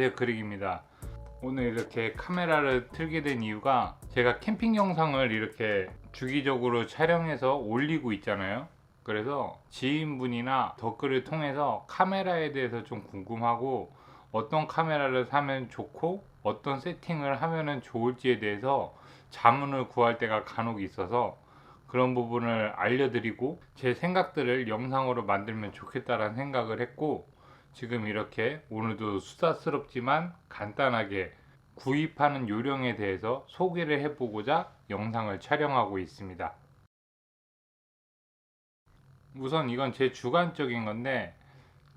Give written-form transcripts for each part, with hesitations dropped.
안녕하세요, 그릭입니다. 오늘 이렇게 카메라를 틀게 된 이유가 제가 캠핑 영상을 이렇게 주기적으로 촬영해서 올리고 있잖아요. 그래서 지인분이나 댓글을 통해서 카메라에 대해서 좀 궁금하고 어떤 카메라를 사면 좋고 어떤 세팅을 하면 좋을지에 대해서 자문을 구할 때가 간혹 있어서 그런 부분을 알려드리고 제 생각들을 영상으로 만들면 좋겠다라는 생각을 했고, 지금 이렇게 오늘도 수다스럽지만 간단하게 구입하는 요령에 대해서 소개를 해보고자 영상을 촬영하고 있습니다. 우선 이건 제 주관적인 건데,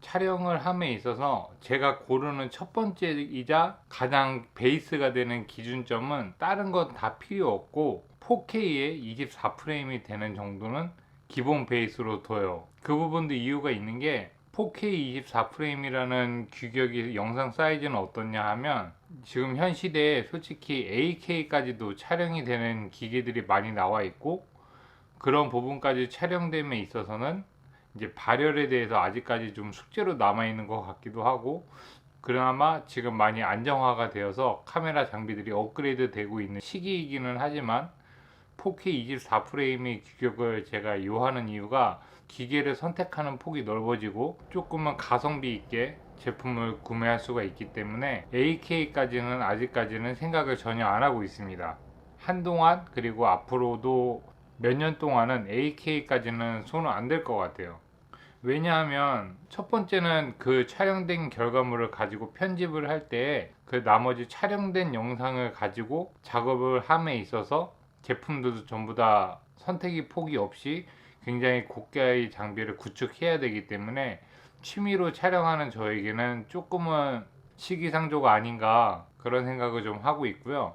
촬영을 함에 있어서 제가 고르는 첫 번째이자 가장 베이스가 되는 기준점은 다른 건 다 필요 없고 4K에 24프레임이 되는 정도는 기본 베이스로 둬요. 그 부분도 이유가 있는 게 4K 24프레임이라는 규격이 영상 사이즈는 어떻냐 하면, 지금 현 시대에 솔직히 8K까지도 촬영이 되는 기계들이 많이 나와 있고, 그런 부분까지 촬영됨에 있어서는 이제 발열에 대해서 아직까지 좀 숙제로 남아있는 것 같기도 하고, 그나마 지금 많이 안정화가 되어서 카메라 장비들이 업그레이드 되고 있는 시기이기는 하지만 4K 24프레임의 규격을 제가 요하는 이유가 기계를 선택하는 폭이 넓어지고 조금은 가성비 있게 제품을 구매할 수가 있기 때문에 8K까지는 아직까지는 생각을 전혀 안 하고 있습니다. 한동안 그리고 앞으로도 몇 년 동안은 8K까지는 손은 안 댈 것 같아요. 왜냐하면 첫 번째는 그 촬영된 결과물을 가지고 편집을 할 때 그 나머지 촬영된 영상을 가지고 작업을 함에 있어서 제품들도 전부 다 선택의 폭이 없이 굉장히 고가의 장비를 구축해야 되기 때문에 취미로 촬영하는 저에게는 조금은 시기상조가 아닌가 그런 생각을 좀 하고 있고요.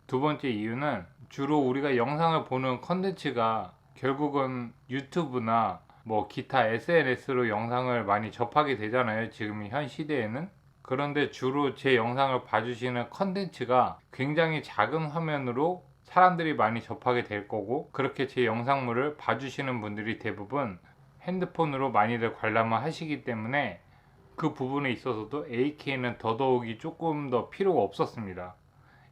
두 번째 이유는 주로 우리가 영상을 보는 컨텐츠가 결국은 유튜브나 뭐 기타 SNS로 영상을 많이 접하게 되잖아요, 지금 현 시대에는. 그런데 주로 제 영상을 봐주시는 컨텐츠가 굉장히 작은 화면으로 사람들이 많이 접하게 될 거고, 그렇게 제 영상물을 봐주시는 분들이 대부분 핸드폰으로 많이들 관람을 하시기 때문에 그 부분에 있어서도 8K는 더더욱이 조금 더 필요가 없었습니다.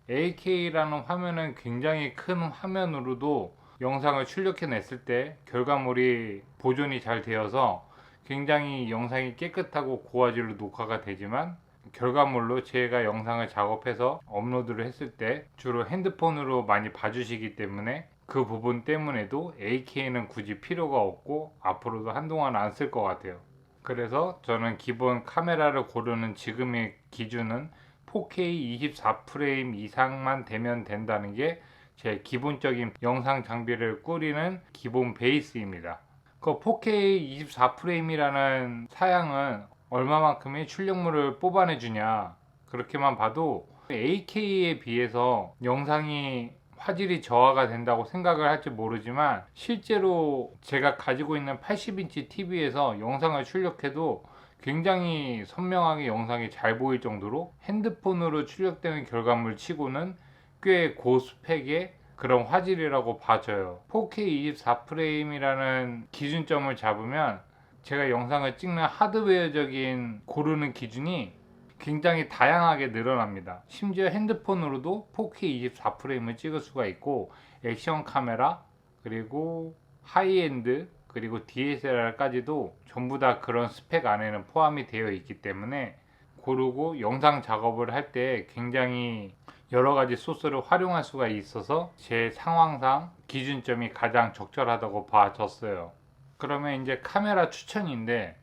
8K라는 화면은 굉장히 큰 화면으로도 영상을 출력해냈을 때 결과물이 보존이 잘 되어서 굉장히 영상이 깨끗하고 고화질로 녹화가 되지만, 결과물로 제가 영상을 작업해서 업로드를 했을 때 주로 핸드폰으로 많이 봐주시기 때문에 그 부분 때문에도 8K는 굳이 필요가 없고 앞으로도 한동안 안 쓸 것 같아요. 그래서 저는 기본 카메라를 고르는 지금의 기준은 4K 24프레임 이상만 되면 된다는 게 제 기본적인 영상 장비를 꾸리는 기본 베이스입니다. 그 4K 24프레임이라는 사양은 얼마만큼의 출력물을 뽑아내 주냐, 그렇게만 봐도 8K에 비해서 영상이 화질이 저하가 된다고 생각을 할지 모르지만, 실제로 제가 가지고 있는 80인치 TV에서 영상을 출력해도 굉장히 선명하게 영상이 잘 보일 정도로 핸드폰으로 출력되는 결과물 치고는 꽤 고스펙의 그런 화질이라고 봐져요. 4K 24프레임이라는 기준점을 잡으면 제가 영상을 찍는 하드웨어적인 고르는 기준이 굉장히 다양하게 늘어납니다. 심지어 핸드폰으로도 4K 24프레임을 찍을 수가 있고, 액션 카메라, 그리고 하이엔드, 그리고 DSLR까지도 전부 다 그런 스펙 안에는 포함이 되어 있기 때문에 고르고 영상 작업을 할 때 굉장히 여러 가지 소스를 활용할 수가 있어서 제 상황상 기준점이 가장 적절하다고 봐졌어요. 그러면 이제 카메라 추천인데,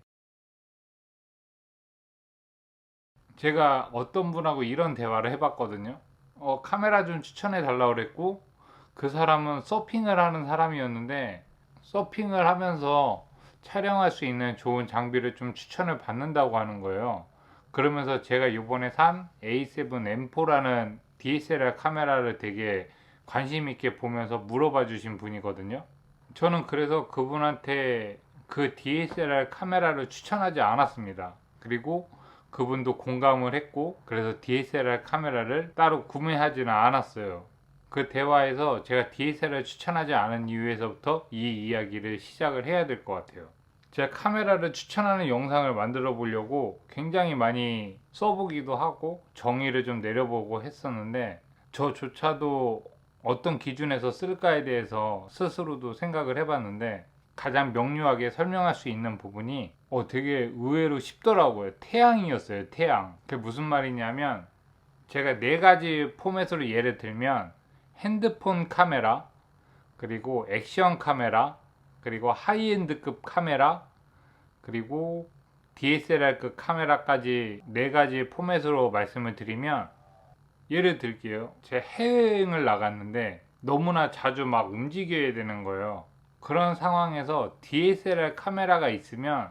제가 어떤 분하고 이런 대화를 해봤거든요. 카메라 좀 추천해 달라고 그랬고, 그 사람은 서핑을 하는 사람이었는데 서핑을 하면서 촬영할 수 있는 좋은 장비를 좀 추천을 받는다고 하는 거예요. 그러면서 제가 이번에 산 A7M4라는 DSLR 카메라를 되게 관심 있게 보면서 물어봐 주신 분이거든요. 저는 그래서 그분한테 그 DSLR 카메라를 추천하지 않았습니다. 그리고 그분도 공감을 했고, 그래서 DSLR 카메라를 따로 구매하지는 않았어요. 그 대화에서 제가 DSLR 추천하지 않은 이유에서부터 이 이야기를 시작을 해야 될 것 같아요. 제가 카메라를 추천하는 영상을 만들어 보려고 굉장히 많이 써보기도 하고 정의를 좀 내려보고 했었는데, 저조차도 어떤 기준에서 쓸까에 대해서 스스로도 생각을 해봤는데, 가장 명료하게 설명할 수 있는 부분이 되게 의외로 쉽더라고요. 태양이었어요. 태양. 그게 무슨 말이냐면, 제가 네 가지 포맷으로 예를 들면 핸드폰 카메라, 그리고 액션 카메라, 그리고 하이엔드급 카메라, 그리고 DSLR급 카메라까지 네 가지 포맷으로 말씀을 드리면, 예를 들게요. 제가 해외여행을 나갔는데 너무나 자주 막 움직여야 되는 거예요. 그런 상황에서 DSLR 카메라가 있으면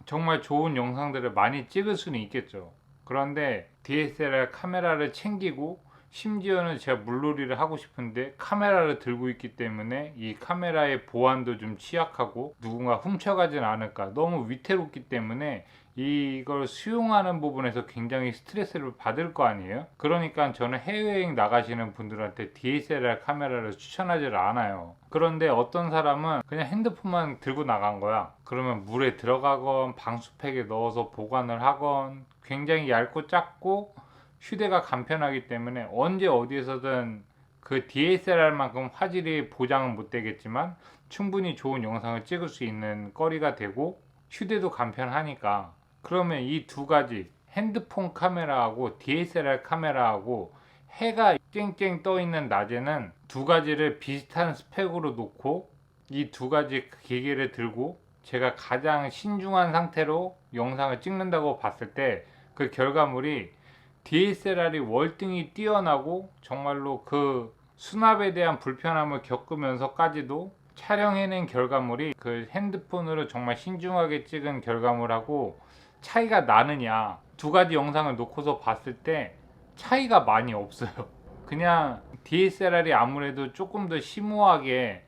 정말 좋은 영상들을 많이 찍을 수는 있겠죠. 그런데 DSLR 카메라를 챙기고, 심지어는 제가 물놀이를 하고 싶은데 카메라를 들고 있기 때문에 이 카메라의 보안도 좀 취약하고 누군가 훔쳐가진 않을까, 너무 위태롭기 때문에 이걸 수용하는 부분에서 굉장히 스트레스를 받을 거 아니에요. 그러니까 저는 해외여행 나가시는 분들한테 DSLR 카메라를 추천하지 않아요. 그런데 어떤 사람은 그냥 핸드폰만 들고 나간 거야. 그러면 물에 들어가건 방수팩에 넣어서 보관을 하건, 굉장히 얇고 작고 휴대가 간편하기 때문에 언제 어디에서든 그 DSLR만큼 화질이 보장은 못 되겠지만 충분히 좋은 영상을 찍을 수 있는 거리가 되고, 휴대도 간편하니까. 그러면 이 두 가지, 핸드폰 카메라하고 DSLR 카메라하고 해가 쨍쨍 떠 있는 낮에는 두 가지를 비슷한 스펙으로 놓고 이 두 가지 기기를 들고 제가 가장 신중한 상태로 영상을 찍는다고 봤을 때, 그 결과물이 DSLR이 월등히 뛰어나고, 정말로 그 수납에 대한 불편함을 겪으면서까지도 촬영해낸 결과물이 그 핸드폰으로 정말 신중하게 찍은 결과물하고 차이가 나느냐, 두 가지 영상을 놓고서 봤을 때 차이가 많이 없어요. 그냥 DSLR이 아무래도 조금 더 심오하게,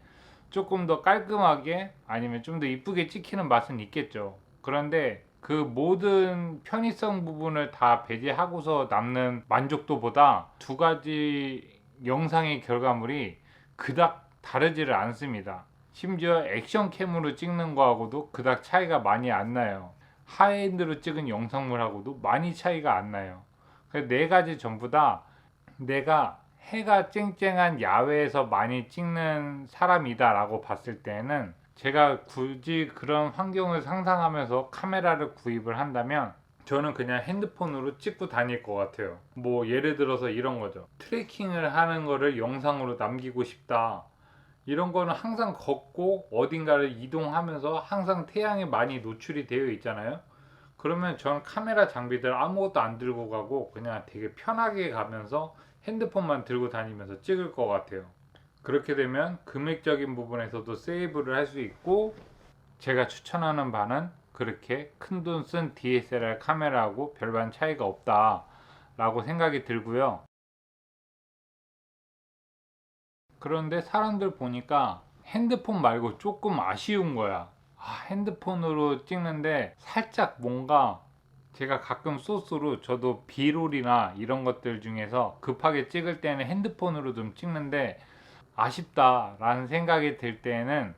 조금 더 깔끔하게, 아니면 좀 더 이쁘게 찍히는 맛은 있겠죠. 그런데 그 모든 편의성 부분을 다 배제하고서 남는 만족도보다 두 가지 영상의 결과물이 그닥 다르지를 않습니다. 심지어 액션캠으로 찍는 거하고도 그닥 차이가 많이 안 나요. 하이엔드로 찍은 영상물하고도 많이 차이가 안 나요. 그래서 네 가지 전부 다 내가 해가 쨍쨍한 야외에서 많이 찍는 사람이다 라고 봤을 때는, 제가 굳이 그런 환경을 상상하면서 카메라를 구입을 한다면 저는 그냥 핸드폰으로 찍고 다닐 것 같아요. 뭐 예를 들어서 이런 거죠. 트레킹을 하는 거를 영상으로 남기고 싶다. 이런 거는 항상 걷고 어딘가를 이동하면서 항상 태양에 많이 노출이 되어 있잖아요. 그러면 저는 카메라 장비들 아무것도 안 들고 가고 그냥 되게 편하게 가면서 핸드폰만 들고 다니면서 찍을 것 같아요. 그렇게 되면 금액적인 부분에서도 세이브를 할 수 있고, 제가 추천하는 바는 그렇게 큰돈 쓴 DSLR 카메라하고 별반 차이가 없다 라고 생각이 들고요. 그런데 사람들 보니까 핸드폰 말고 조금 아쉬운 거야. 핸드폰으로 찍는데 살짝 뭔가, 제가 가끔 소스로 저도 비롤이나 이런 것들 중에서 급하게 찍을 때는 핸드폰으로 좀 찍는데 아쉽다라는 생각이 들 때는,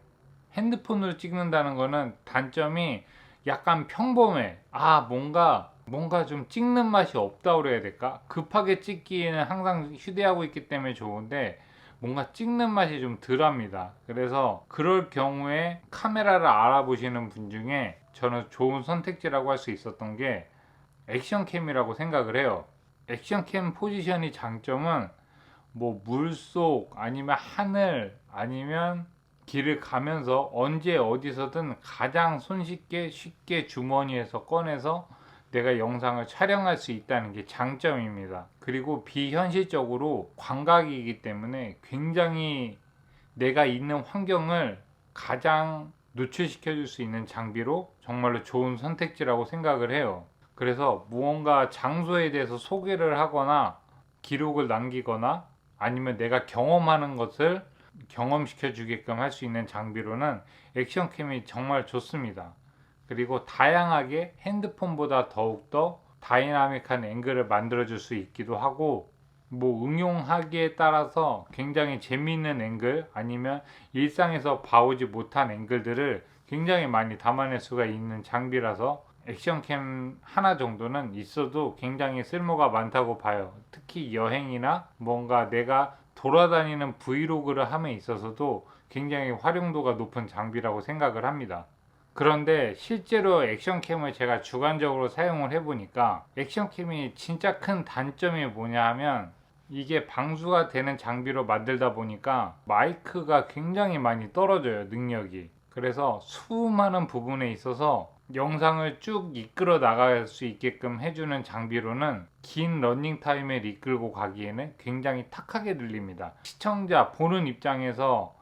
핸드폰으로 찍는다는 거는 단점이 약간 평범해. 뭔가 좀 찍는 맛이 없다고 그래야 될까? 급하게 찍기에는 항상 휴대하고 있기 때문에 좋은데 뭔가 찍는 맛이 좀 덜합니다. 그래서 그럴 경우에 카메라를 알아보시는 분 중에 저는 좋은 선택지라고 할 수 있었던 게 액션캠이라고 생각을 해요. 액션캠 포지션이 장점은 뭐 물속 아니면 하늘 아니면 길을 가면서 언제 어디서든 가장 손쉽게 쉽게 주머니에서 꺼내서 내가 영상을 촬영할 수 있다는 게 장점입니다. 그리고 비현실적으로 광각이기 때문에 굉장히 내가 있는 환경을 가장 노출시켜 줄 수 있는 장비로 정말로 좋은 선택지라고 생각을 해요. 그래서 무언가 장소에 대해서 소개를 하거나 기록을 남기거나 아니면 내가 경험하는 것을 경험시켜 주게끔 할 수 있는 장비로는 액션캠이 정말 좋습니다. 그리고 다양하게 핸드폰보다 더욱더 다이나믹한 앵글을 만들어 줄 수 있기도 하고, 뭐 응용하기에 따라서 굉장히 재미있는 앵글 아니면 일상에서 봐오지 못한 앵글들을 굉장히 많이 담아낼 수가 있는 장비라서 액션캠 하나 정도는 있어도 굉장히 쓸모가 많다고 봐요. 특히 여행이나 뭔가 내가 돌아다니는 브이로그를 함에 있어서도 굉장히 활용도가 높은 장비라고 생각을 합니다. 그런데 실제로 액션캠을 제가 주관적으로 사용을 해보니까 액션캠이 진짜 큰 단점이 뭐냐 하면 이게 방수가 되는 장비로 만들다 보니까 마이크가 굉장히 많이 떨어져요, 능력이. 그래서 수많은 부분에 있어서 영상을 쭉 이끌어 나갈 수 있게끔 해주는 장비로는 긴 러닝타임을 이끌고 가기에는 굉장히 탁하게 들립니다. 시청자 보는 입장에서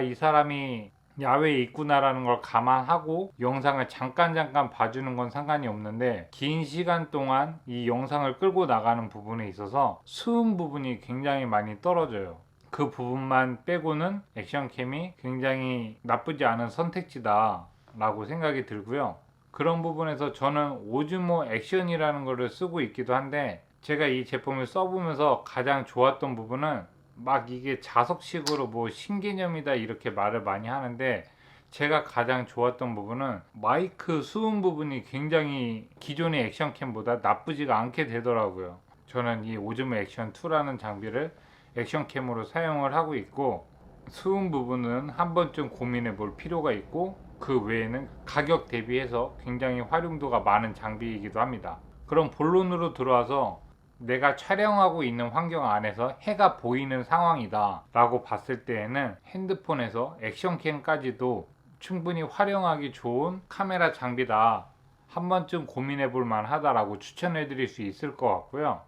이 사람이 야외에 있구나라는 걸 감안하고 영상을 잠깐 봐주는 건 상관이 없는데, 긴 시간 동안 이 영상을 끌고 나가는 부분에 있어서 수음 부분이 굉장히 많이 떨어져요. 그 부분만 빼고는 액션캠이 굉장히 나쁘지 않은 선택지다 라고 생각이 들고요. 그런 부분에서 저는 오즈모 액션이라는 거를 쓰고 있기도 한데, 제가 이 제품을 써보면서 가장 좋았던 부분은 막 이게 자석식으로 뭐 신개념이다 이렇게 말을 많이 하는데, 제가 가장 좋았던 부분은 마이크 수음 부분이 굉장히 기존의 액션캠보다 나쁘지가 않게 되더라고요. 저는 이 오즈모 액션 2라는 장비를 액션캠으로 사용을 하고 있고, 수음 부분은 한 번쯤 고민해 볼 필요가 있고, 그 외에는 가격 대비해서 굉장히 활용도가 많은 장비이기도 합니다. 그럼 본론으로 들어와서 내가 촬영하고 있는 환경 안에서 해가 보이는 상황이다 라고 봤을 때에는 핸드폰에서 액션캠까지도 충분히 활용하기 좋은 카메라 장비다, 한 번쯤 고민해 볼 만하다라고 추천해 드릴 수 있을 것 같고요.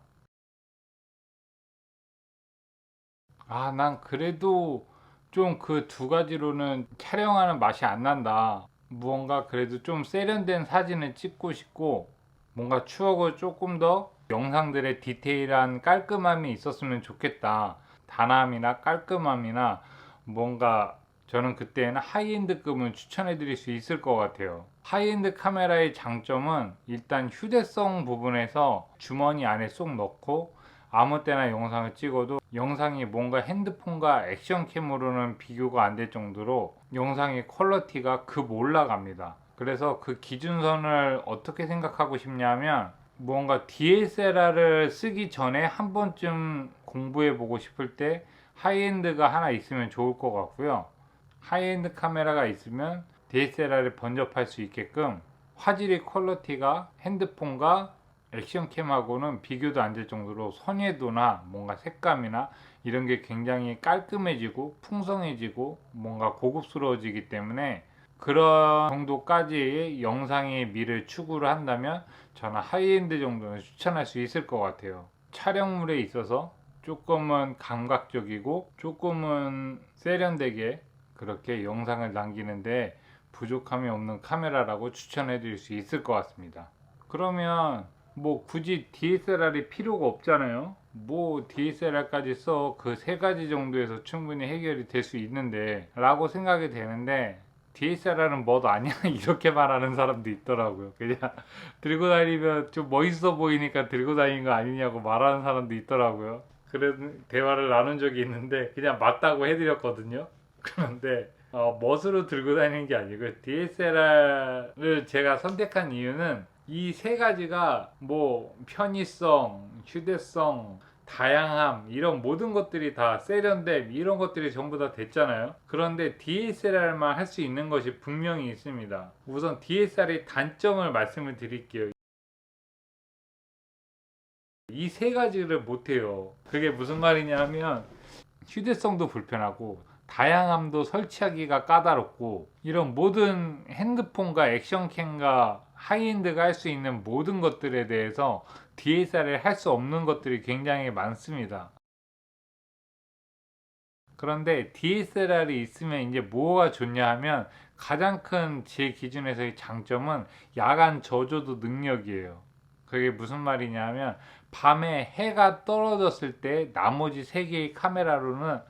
난 그래도 좀 그 두 가지로는 촬영하는 맛이 안 난다. 무언가 그래도 좀 세련된 사진을 찍고 싶고, 뭔가 추억을 조금 더 영상들의 디테일한 깔끔함이 있었으면 좋겠다. 단함이나 깔끔함이나 뭔가, 저는 그때는 하이엔드급을 추천해 드릴 수 있을 것 같아요. 하이엔드 카메라의 장점은 일단 휴대성 부분에서 주머니 안에 쏙 넣고 아무 때나 영상을 찍어도 영상이 뭔가 핸드폰과 액션캠으로는 비교가 안 될 정도로 영상의 퀄리티가 급 올라갑니다. 그래서 그 기준선을 어떻게 생각하고 싶냐면, 뭔가 DSLR을 쓰기 전에 한 번쯤 공부해 보고 싶을 때 하이엔드가 하나 있으면 좋을 것 같고요. 하이엔드 카메라가 있으면 DSLR을 번접할 수 있게끔 화질의 퀄리티가 핸드폰과 액션캠하고는 비교도 안 될 정도로 선회도나 뭔가 색감이나 이런 게 굉장히 깔끔해지고 풍성해지고 뭔가 고급스러워지기 때문에, 그런 정도까지의 영상의 미를 추구를 한다면 저는 하이엔드 정도는 추천할 수 있을 것 같아요. 촬영물에 있어서 조금은 감각적이고 조금은 세련되게 그렇게 영상을 남기는데 부족함이 없는 카메라라고 추천해 드릴 수 있을 것 같습니다. 그러면 뭐 굳이 DSLR이 필요가 없잖아요. 뭐 DSLR까지 써, 그 세 가지 정도에서 충분히 해결이 될 수 있는데 라고 생각이 되는데, DSLR은 뭐도 아니야 이렇게 말하는 사람도 있더라고요. 그냥 들고 다니면 좀 멋있어 보이니까 들고 다니는 거 아니냐고 말하는 사람도 있더라고요. 그런 대화를 나눈 적이 있는데 그냥 맞다고 해드렸거든요. 그런데 멋으로 들고 다니는 게 아니고, DSLR을 제가 선택한 이유는 이 세 가지가 뭐 편의성, 휴대성, 다양함, 이런 모든 것들이 다, 세련됨, 이런 것들이 전부 다 됐잖아요. 그런데 DSLR만 할 수 있는 것이 분명히 있습니다. 우선 DSLR의 단점을 말씀을 드릴게요. 이 세 가지를 못해요. 그게 무슨 말이냐면, 휴대성도 불편하고 다양함도 설치하기가 까다롭고, 이런 모든 핸드폰과 액션캠과 하이엔드가 할 수 있는 모든 것들에 대해서 DSLR을 할 수 없는 것들이 굉장히 많습니다. 그런데 DSLR이 있으면 이제 뭐가 좋냐 하면, 가장 큰 제 기준에서의 장점은 야간 저조도 능력이에요. 그게 무슨 말이냐면, 밤에 해가 떨어졌을 때 나머지 세 개의 카메라로는,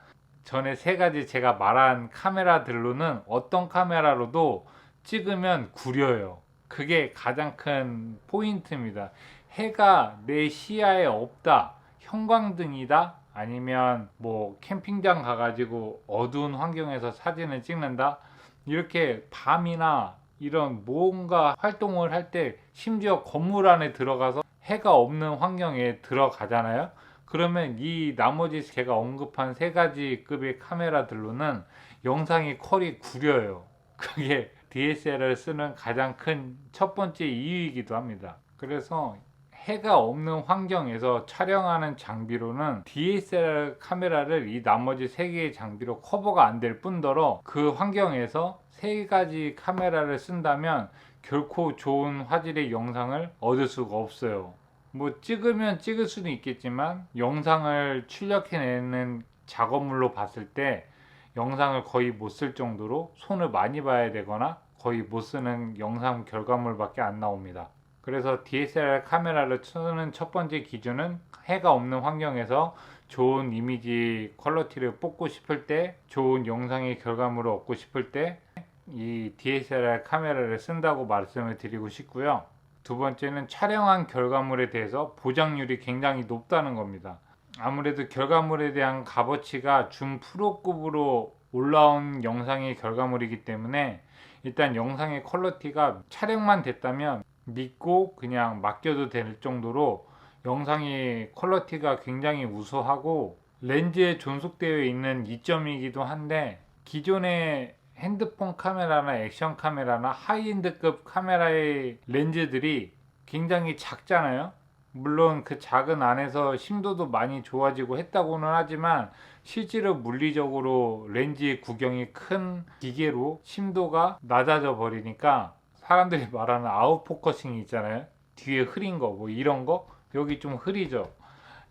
전에 세 가지 제가 말한 카메라들로는 어떤 카메라로도 찍으면 구려요. 그게 가장 큰 포인트입니다. 해가 내 시야에 없다, 형광등이다, 아니면 뭐 캠핑장 가가지고 어두운 환경에서 사진을 찍는다, 이렇게 밤이나 이런 뭔가 활동을 할 때 심지어 건물 안에 들어가서 해가 없는 환경에 들어가잖아요. 그러면 이 나머지 제가 언급한 세 가지 급의 카메라들로는 영상이 퀄이 구려요. 그게 DSLR을 쓰는 가장 큰 첫 번째 이유이기도 합니다. 그래서 해가 없는 환경에서 촬영하는 장비로는 DSLR 카메라를 이 나머지 세 개의 장비로 커버가 안 될 뿐더러 그 환경에서 세 가지 카메라를 쓴다면 결코 좋은 화질의 영상을 얻을 수가 없어요. 뭐 찍으면 찍을 수는 있겠지만 영상을 출력해내는 작업물로 봤을 때 영상을 거의 못 쓸 정도로 손을 많이 봐야 되거나 거의 못 쓰는 영상 결과물밖에 안 나옵니다. 그래서 DSLR 카메라를 쓰는 첫 번째 기준은 해가 없는 환경에서 좋은 이미지 퀄리티를 뽑고 싶을 때, 좋은 영상의 결과물을 얻고 싶을 때 이 DSLR 카메라를 쓴다고 말씀을 드리고 싶고요. 두 번째는 촬영한 결과물에 대해서 보장률이 굉장히 높다는 겁니다. 아무래도 결과물에 대한 값어치가 준 프로급으로 올라온 영상의 결과물이기 때문에 일단 영상의 퀄리티가 촬영만 됐다면 믿고 그냥 맡겨도 될 정도로 영상의 퀄리티가 굉장히 우수하고 렌즈에 존속되어 있는 이점이기도 한데 기존의 핸드폰 카메라나 액션 카메라나 하이엔드급 카메라의 렌즈들이 굉장히 작잖아요. 물론 그 작은 안에서 심도도 많이 좋아지고 했다고는 하지만 실제로 물리적으로 렌즈의 구경이 큰 기계로 심도가 낮아져 버리니까 사람들이 말하는 아웃포커싱이 있잖아요. 뒤에 흐린 거 뭐 이런 거 여기 좀 흐리죠.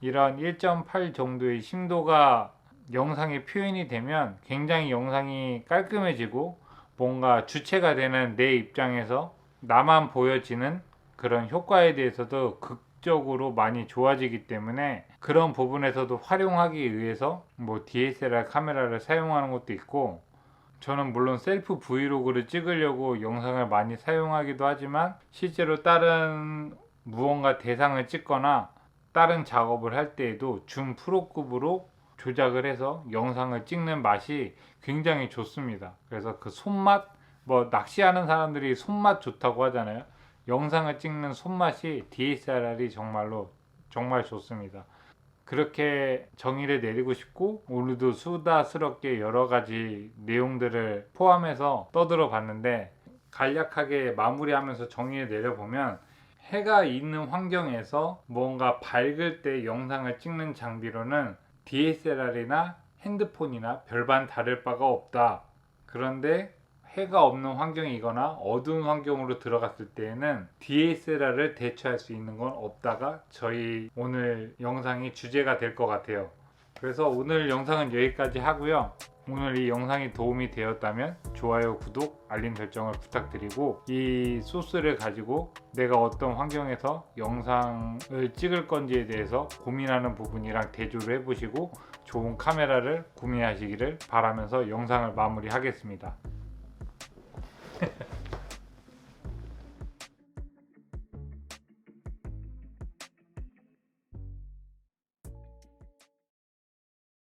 이런 1.8 정도의 심도가 영상에 표현이 되면 굉장히 영상이 깔끔해지고 뭔가 주체가 되는 내 입장에서 나만 보여지는 그런 효과에 대해서도 극적으로 많이 좋아지기 때문에 그런 부분에서도 활용하기 위해서 뭐 DSLR 카메라를 사용하는 것도 있고, 저는 물론 셀프 브이로그를 찍으려고 영상을 많이 사용하기도 하지만 실제로 다른 무언가 대상을 찍거나 다른 작업을 할 때에도 준 프로급으로 조작을 해서 영상을 찍는 맛이 굉장히 좋습니다. 그래서 그 손맛, 뭐 낚시하는 사람들이 손맛 좋다고 하잖아요. 영상을 찍는 손맛이 DSLR이 정말로 정말 좋습니다. 그렇게 정의를 내리고 싶고 오늘도 수다스럽게 여러 가지 내용들을 포함해서 떠들어 봤는데, 간략하게 마무리하면서 정의를 내려보면 해가 있는 환경에서 뭔가 밝을 때 영상을 찍는 장비로는 DSLR이나 핸드폰이나 별반 다를 바가 없다. 그런데 해가 없는 환경이거나 어두운 환경으로 들어갔을 때에는 DSLR을 대체할 수 있는 건 없다가 저희 오늘 영상이 주제가 될 것 같아요. 그래서 오늘 영상은 여기까지 하고요. 오늘 이 영상이 도움이 되었다면 좋아요, 구독, 알림 설정을 부탁드리고, 이 소스를 가지고 내가 어떤 환경에서 영상을 찍을 건지에 대해서 고민하는 부분이랑 대조를 해보시고 좋은 카메라를 구매하시기를 바라면서 영상을 마무리하겠습니다.